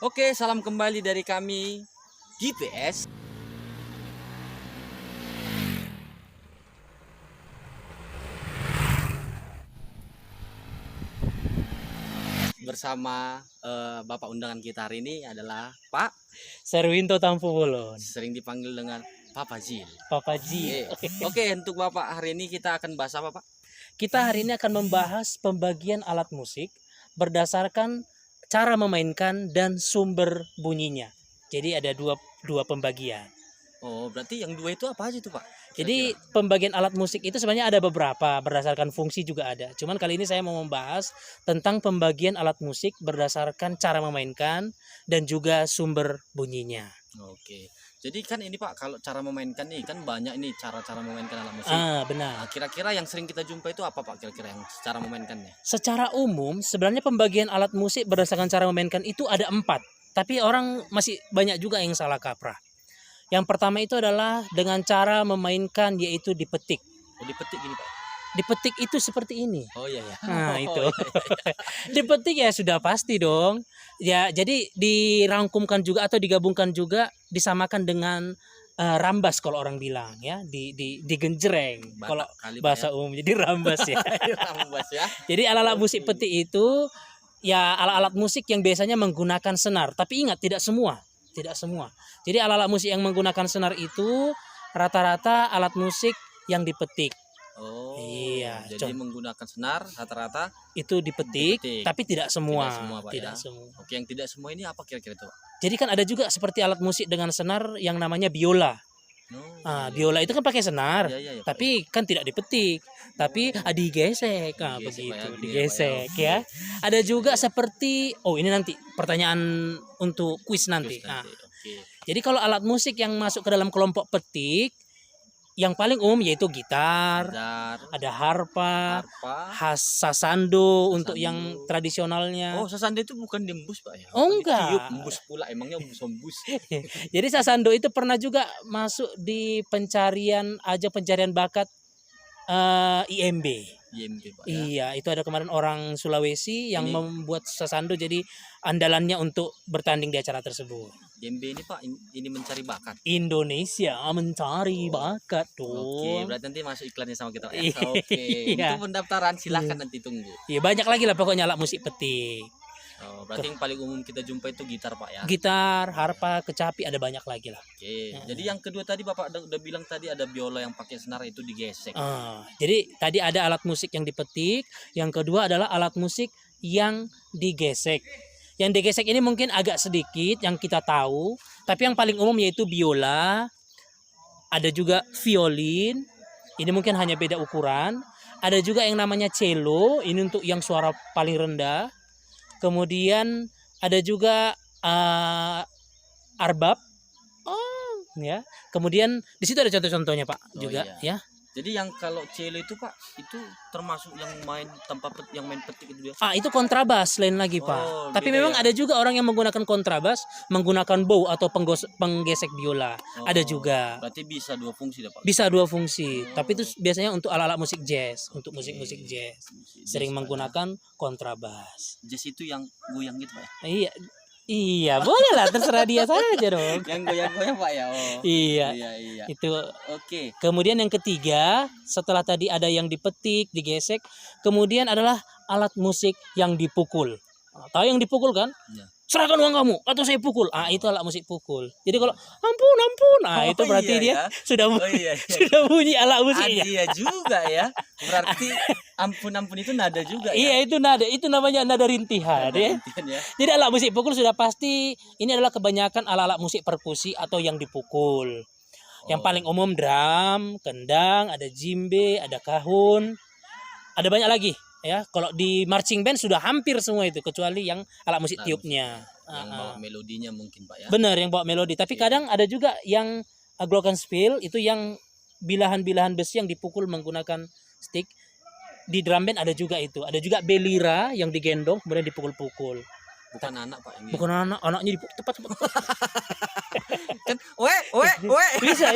Oke, salam kembali dari kami GPS. Bersama Bapak undangan kita hari ini adalah Pak, Serwinto Tampu Bolon, sering dipanggil dengan Papa Zil. Papa Ji. Oke, untuk Bapak hari ini kita akan bahas apa, Pak? Kita hari ini akan membahas pembagian alat musik berdasarkan cara memainkan dan sumber bunyinya. Jadi ada dua pembagian. Oh, berarti yang dua itu apa aja tuh, Pak? Jadi Kira-kira. pembagian alat musik itu sebenarnya ada beberapa, berdasarkan fungsi juga ada. Cuman kali ini saya mau membahas tentang pembagian alat musik berdasarkan cara memainkan dan juga sumber bunyinya. Oke. Jadi kan ini Pak, kalau cara memainkan nih kan banyak nih cara-cara memainkan alat musik. Benar. Nah, kira-kira yang sering kita jumpa itu apa Pak? Kira-kira yang cara memainkannya? Secara umum sebenarnya pembagian alat musik berdasarkan cara memainkan itu ada 4. Tapi orang masih banyak juga yang salah kaprah. Yang pertama itu adalah dengan cara memainkan yaitu dipetik. Oh, dipetik gini Pak. Dipetik itu seperti ini. Oh iya ya. Nah, itu. Oh, iya. Dipetik ya sudah pasti dong. Ya, jadi dirangkumkan juga atau digabunggan juga disamakan dengan rambas kalau orang bilang ya, digenjreng Batak kalau kali, Pak, bahasa umum jadi rambas ya. Rambas ya. Jadi alat-alat musik petik itu ya alat-alat musik yang biasanya menggunakan senar, tapi ingat tidak semua. Jadi alat-alat musik yang menggunakan senar itu rata-rata alat musik yang dipetik. Oh. Iya, Jadi menggunakan senar rata-rata itu dipetik, tapi tidak semua. Tidak semua, Pak, Tidak ya. semua. Oke, yang tidak semua ini apa kira-kira itu, Pak? Jadi kan ada juga seperti alat musik dengan senar yang namanya biola. Oh, Biola itu kan pakai senar, iya, Pak. tapi kan tidak dipetik, tapi digesek, Digesek, Pak, begitu, ya, gini ya, Pak, digesek ya. ya. Ada juga seperti, ini nanti pertanyaan untuk kuis nanti. Terus nanti. Oke. Jadi kalau alat musik yang masuk ke dalam kelompok petik, yang paling umum yaitu gitar, Gitar, ada harpa, harpa. sasando untuk yang tradisionalnya. Oh, sasando itu bukan diembus, Pak ya? Oh, Bukan enggak. ditiup, embus pula. Emangnya embus. Jadi sasando itu pernah juga masuk di pencarian bakat IMB. IMB, Pak ya. Iya, itu ada kemarin orang Sulawesi yang Ini- membuat sasando jadi andalannya untuk bertanding di acara tersebut. IMB ini, Pak, ini mencari bakat. Indonesia mencari bakat Oke, dong. berarti nanti masuk iklannya sama kita, Pak ya. Iya. Oke. Untuk pendaftaran silahkan nanti tunggu. Iya, banyak lagi lah pokoknya alat musik petik. Oh, berarti yang paling umum kita jumpa itu gitar, Pak ya. Gitar, harpa, kecapi ada banyak lagi lah. Oke. Jadi yang kedua tadi Bapak udah bilang tadi ada biola yang pakai senar itu digesek. Jadi tadi ada alat musik yang dipetik, yang kedua adalah alat musik yang digesek. Yang digesek ini mungkin agak sedikit yang kita tahu, tapi yang paling umum yaitu biola, ada juga violin, ini mungkin hanya beda ukuran, ada juga yang namanya cello, ini untuk yang suara paling rendah, kemudian ada juga arbab, ya, kemudian di situ ada contoh-contohnya Pak Oh, juga iya. ya. Jadi yang kalau cello itu Pak, itu termasuk yang main yang main petik itu dia. Itu kontrabas lain lagi Pak. Oh, Tapi beda memang ya? ada juga orang yang menggunakan kontrabas, menggunakan bow atau penggesek biola. Ada juga. Berarti bisa dua fungsi dah Pak. Bisa dua fungsi. Tapi itu biasanya untuk alat-alat musik jazz, untuk musik-musik jazz. Sering menggunakan kontrabas. Jazz itu yang goyang gitu Pak ya. Iya, boleh lah, terserah dia saja dong. Yang goyang-goyang Pak ya. Oh. Iya. Iya. Itu. Oke. Kemudian yang ketiga, setelah tadi ada yang dipetik, digesek, kemudian adalah alat musik yang dipukul. Tahu yang dipukul kan? Iya. Serahkan uang kamu atau saya pukul. Itu alat musik pukul. Jadi kalau ampun, itu berarti iya, dia ya. sudah Oh iya. sudah bunyi alat musiknya. Iya juga ya. Berarti ampun itu nada juga Iya, ya. itu nada, itu namanya nada rintihan ya. Ya. Jadi alat musik pukul sudah pasti ini adalah kebanyakan alat-alat musik perkusi atau yang dipukul. Yang paling umum drum, kendang, ada djembe, ada kahun. Ada banyak lagi ya. Kalau di marching band sudah hampir semua itu kecuali yang alat musik tiupnya. Yang bawa melodinya mungkin Pak ya. Benar, yang bawa melodi. Tapi kadang ada juga yang glockenspiel itu yang bilahan-bilahan besi yang dipukul menggunakan stick. Di drum band ada juga itu. Ada juga belira yang digendong kemudian dipukul-pukul. Bukan anak Pak ini. Bukan anaknya tepat. Kan we. Bisa.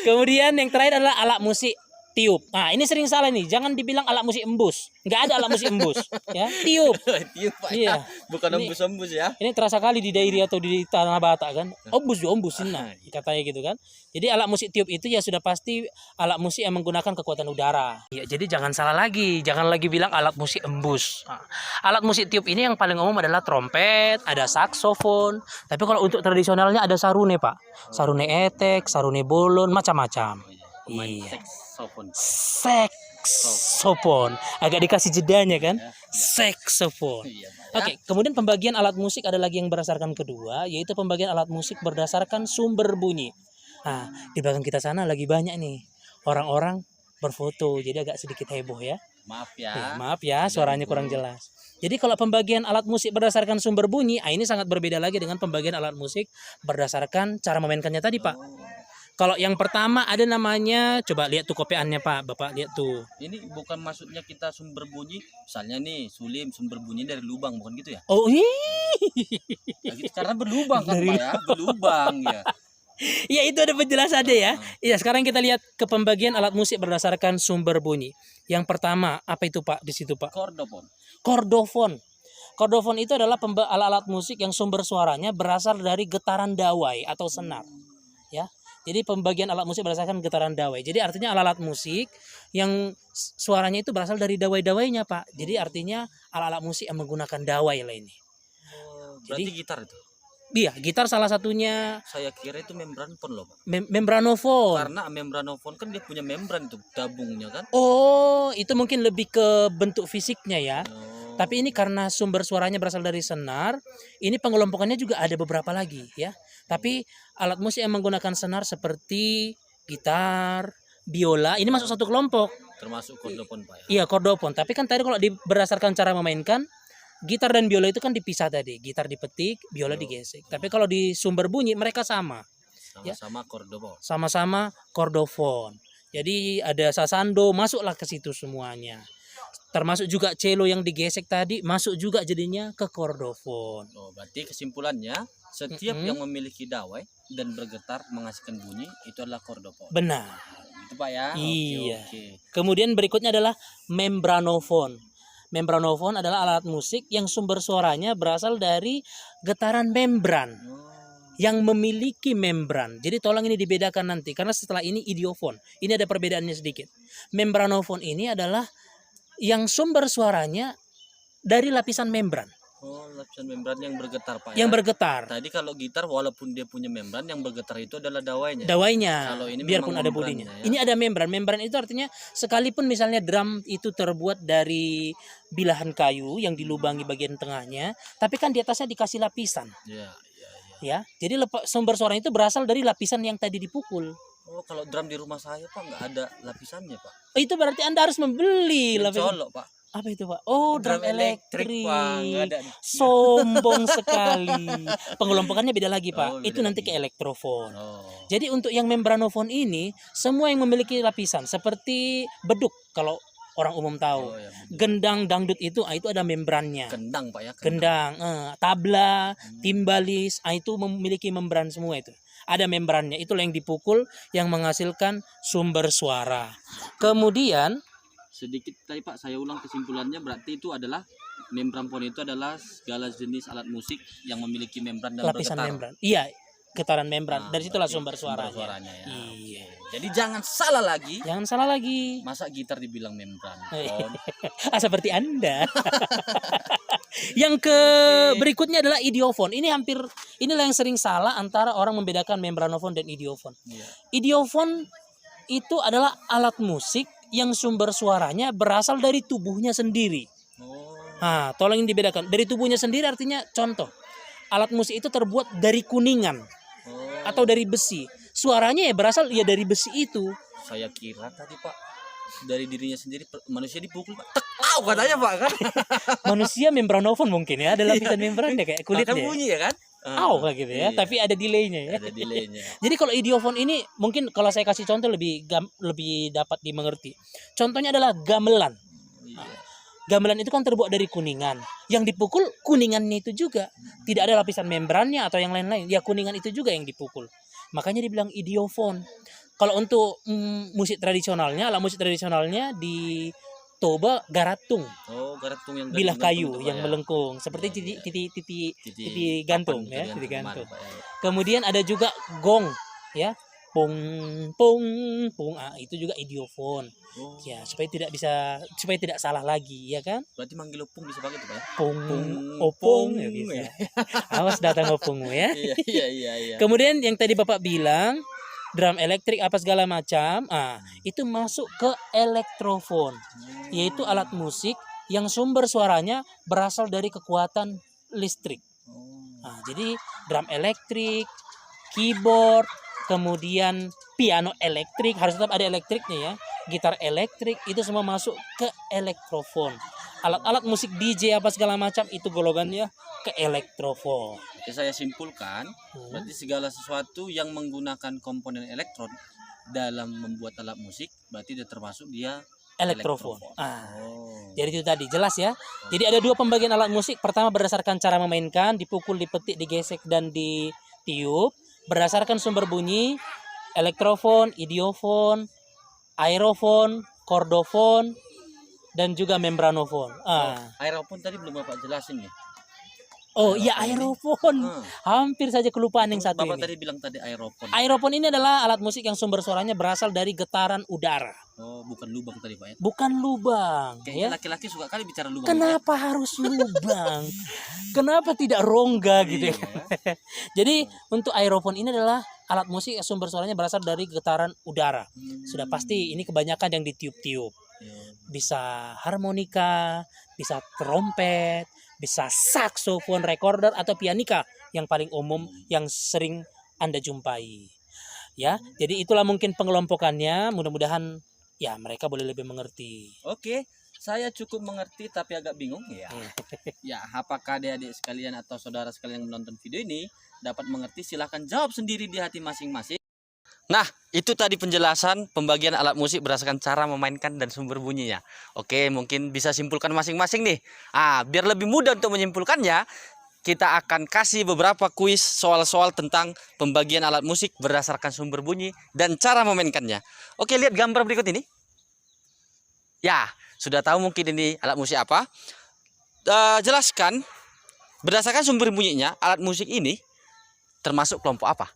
Kemudian yang terakhir adalah alat musik tiup. Nah, ini sering salah nih. Jangan dibilang alat musik embus. Nggak ada alat musik embus, ya. Tiup. Tiup Pak Iya. ya. Bukan Ini- embus-embus ya. Ini terasa kali di daerah atau di Tanah Batak kan. Ombusin nah, katanya gitu kan. Jadi alat musik tiup itu ya sudah pasti alat musik yang menggunakan kekuatan udara. Ya, jadi jangan salah lagi. Jangan lagi bilang alat musik embus. Nah, alat musik tiup ini yang paling umum adalah trompet, ada saksofon. Tapi kalau untuk tradisionalnya ada sarune, Pak. Sarune etek, sarune bolon, macam-macam. Pemain Iya. saksofon. Saksofon. Agak dikasih jedanya kan? Saksofon. Iya, Pak, ya. Oke, kemudian pembagian alat musik ada lagi yang berdasarkan kedua, yaitu pembagian alat musik berdasarkan sumber bunyi. Nah, di belakang kita sana lagi banyak nih orang-orang berfoto, jadi agak sedikit heboh ya. Maaf ya. Ya, maaf ya, suaranya kurang jelas. Jadi kalau pembagian alat musik berdasarkan sumber bunyi, ini sangat berbeda lagi dengan pembagian alat musik berdasarkan cara memainkannya tadi, Pak. Kalau yang pertama ada namanya, coba lihat tuh kopiannya Pak, Bapak lihat tuh. Ini bukan maksudnya kita sumber bunyi, misalnya nih Sulim sumber bunyi dari lubang, bukan gitu ya? Oh, ih. Nah, gitu, karena berlubang kan Dari Pak ya, berlubang ya. Ya itu ada penjelasannya ya. Iya, sekarang kita lihat ke pembagian alat musik berdasarkan sumber bunyi. Yang pertama, apa itu Pak di situ Pak? Kordofon. Kordofon. Kordofon itu adalah alat-alat musik yang sumber suaranya berasal dari getaran dawai atau senar. Ya. Jadi pembagian alat musik berdasarkan getaran dawai. Jadi artinya alat-alat musik yang suaranya itu berasal dari dawai-dawainya Pak. Jadi artinya alat-alat musik yang menggunakan dawai lah ini. Berarti Jadi- gitar itu. Iya, gitar salah satunya Saya kira itu membranofon loh Pak. membranofon. Karena membranofon kan dia punya membran itu tabungnya kan. Oh, itu mungkin lebih ke bentuk fisiknya ya. Oh. Tapi ini karena sumber suaranya berasal dari senar, ini pengelompokannya juga ada beberapa lagi ya. Tapi alat musik yang menggunakan senar seperti gitar, biola, ini masuk satu kelompok. termasuk kordofon Pak ya. Iya, kordofon. Tapi kan tadi kalau berdasarkan cara memainkan, gitar dan biola itu kan dipisah tadi. Gitar dipetik, biola digesek. Tapi kalau di sumber bunyi mereka sama. Ya. Sama-sama kordofon. Sama-sama kordofon. Jadi ada sasando, masuklah ke situ semuanya. Termasuk juga cello yang digesek tadi, masuk juga jadinya ke kordofon. Oh, berarti kesimpulannya setiap Mm-mm. yang memiliki dawai dan bergetar menghasilkan bunyi itu adalah kordofon. Benar. Itu Pak ya. Iya. Oke. Kemudian berikutnya adalah membranofon. Membranofon adalah alat musik yang sumber suaranya berasal dari getaran membran Oh. yang memiliki membran. Jadi tolong ini dibedakan nanti karena setelah ini idiofon. Ini ada perbedaannya sedikit. Membranofon ini adalah yang sumber suaranya dari lapisan membran Oh, lapisan membran yang bergetar Pak yang ya. bergetar. Tadi kalau gitar walaupun dia punya membran yang bergetar itu adalah dawainya. Dawainya, Kalau ini biarpun memang ada membrannya, bodinya. ya. Ini ada membran. Membran itu artinya sekalipun misalnya drum itu terbuat dari bilahan kayu yang dilubangi bagian tengahnya, tapi kan di atasnya dikasih lapisan, Iya, iya, iya. ya. Jadi sumber suara itu berasal dari lapisan yang tadi dipukul. Oh, kalau drum di rumah saya Pak nggak ada lapisannya Pak. Itu berarti Anda harus membeli lapisan. Colok Pak. Apa itu, Pak? Oh, drum elektrik. Pak, nggak ada. Sombong sekali. Pengelompokannya beda lagi, Pak. Oh, beda Itu nanti lagi. ke elektrofon. Oh. Jadi untuk yang membranofon ini semua yang memiliki lapisan seperti beduk kalau orang umum tahu. Oh, ya, betul. Gendang dangdut itu ada membrannya. Kendang Pak ya. Gendang, tabla, timbalis, itu memiliki membran semua itu. Ada membrannya, itulah yang dipukul yang menghasilkan sumber suara. Kemudian Sedikit tadi Pak saya ulang kesimpulannya berarti itu adalah membranofon itu adalah segala jenis alat musik yang memiliki membran dan lapisan bergetar. membran. Iya, getaran membran. Nah, Dari situlah berarti sumber suaranya. ya. Iya. Jadi jangan salah lagi. Jangan salah lagi. Masa gitar dibilang membran? Seperti Anda. Yang berikutnya adalah idiofon. Inilah yang sering salah antara orang membedakan membranofon dan idiofon. Iya. Idiofon itu adalah alat musik yang sumber suaranya berasal dari tubuhnya sendiri. Oh. Nah, tolong ini dibedakan. Dari tubuhnya sendiri artinya contoh. Alat musik itu terbuat dari kuningan Oh. atau dari besi. Suaranya ya berasal ya dari besi itu. Saya kira tadi Pak dari dirinya sendiri manusia dipukul Pak. Tek, au katanya Pak kan. Manusia membranofon mungkin ya, ada lapisan membrannya kayak Kan kulitnya. bunyi ya kan? Au kayak gitu ya, Iya. tapi ada delaynya ya. Ada delaynya. Jadi kalau idiofon ini mungkin kalau saya kasih contoh lebih dapat dimengerti. Contohnya adalah gamelan. Iya. Gamelan itu kan terbuat dari kuningan. Yang dipukul kuningannya itu juga. Tidak ada lapisan membrannya atau yang lain-lain. Ya kuningan itu juga yang dipukul. Makanya dibilang idiofon. Kalau untuk musik tradisionalnya, alat musik tradisionalnya di Toba garatung, Oh, garatung yang bilah gantung kayu itu, Pak, yang ya. melengkung seperti Iya, iya. titik gantung papan ya, gitu, titik kemarin, gantung. Pak, ya. Kemudian ada juga gong ya. Pung pung pung. Ah, itu juga idiofon. Oh, Ya, supaya tidak salah lagi ya kan? berarti manggil opung bisa pakai tuh, Pak, ya. Pung Pung, opung pung, ya bisa. ya. Awas datang opungmu ya. Iya, iya, iya, iya. Kemudian yang tadi Bapak bilang drum elektrik apa segala macam, itu masuk ke elektrofon, yaitu alat musik yang sumber suaranya berasal dari kekuatan listrik. Jadi drum elektrik, keyboard, kemudian piano elektrik, harus tetap ada elektriknya ya, gitar elektrik, itu semua masuk ke elektrofon. Alat-alat musik DJ apa segala macam itu golongannya ke elektrofon. Oke, saya simpulkan, berarti segala sesuatu yang menggunakan komponen elektron dalam membuat alat musik berarti dia termasuk dia Elektrofon. Oh. Jadi itu tadi jelas ya. Jadi ada dua pembagian alat musik. Pertama berdasarkan cara memainkan, dipukul, dipetik, digesek dan ditiup. Berdasarkan sumber bunyi, elektrofon, idiofon, aerofon, kordofon, dan juga membranofon. Aerofon tadi belum Bapak jelasin nih. Oh iya, aerofon. Hampir saja kelupaan yang satu Bapak ini. tadi bilang tadi aerofon. Aerofon ini adalah alat musik yang sumber suaranya berasal dari getaran udara. Oh, bukan lubang tadi, Pak, ya. Bukan lubang. Kayaknya Ya. laki-laki suka kali bicara lubang. Kenapa harus lubang? Kenapa tidak rongga gitu ya? Iya. Jadi untuk aerofon ini adalah alat musik yang sumber suaranya berasal dari getaran udara. Sudah pasti ini kebanyakan yang ditiup-tiup. Bisa harmonika, bisa trompet, bisa saksofon recorder atau pianika yang paling umum yang sering Anda jumpai. Ya, jadi itulah mungkin pengelompokannya. Mudah-mudahan ya mereka boleh lebih mengerti. Oke, saya cukup mengerti tapi agak bingung ya. Ya, apakah adik-adik sekalian atau saudara sekalian yang menonton video ini dapat mengerti? Silahkan jawab sendiri di hati masing-masing. Nah, itu tadi penjelasan pembagian alat musik berdasarkan cara memainkan dan sumber bunyinya. Oke, mungkin bisa simpulkan masing-masing nih. Biar lebih mudah untuk menyimpulkannya, kita akan kasih beberapa kuis soal-soal tentang pembagian alat musik berdasarkan sumber bunyi dan cara memainkannya. Oke, lihat gambar berikut ini. Ya, sudah tahu mungkin ini alat musik apa? Jelaskan berdasarkan sumber bunyinya, alat musik ini termasuk kelompok apa?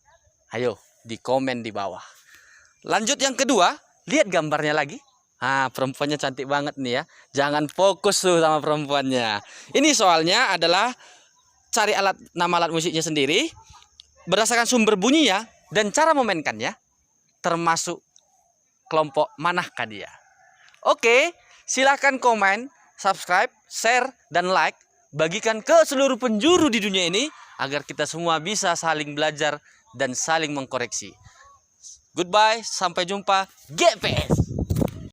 Ayo, di komen di bawah. Lanjut yang kedua, lihat gambarnya lagi. Perempuannya cantik banget nih ya. Jangan fokus tuh sama perempuannya. Ini soalnya adalah cari nama alat musiknya sendiri berdasarkan sumber bunyinya dan cara memainkannya termasuk kelompok manakah dia. Oke, silahkan komen, subscribe, share, dan like. Bagikan ke seluruh penjuru di dunia ini agar kita semua bisa saling belajar dan saling mengkoreksi. Goodbye, sampai jumpa. GPS.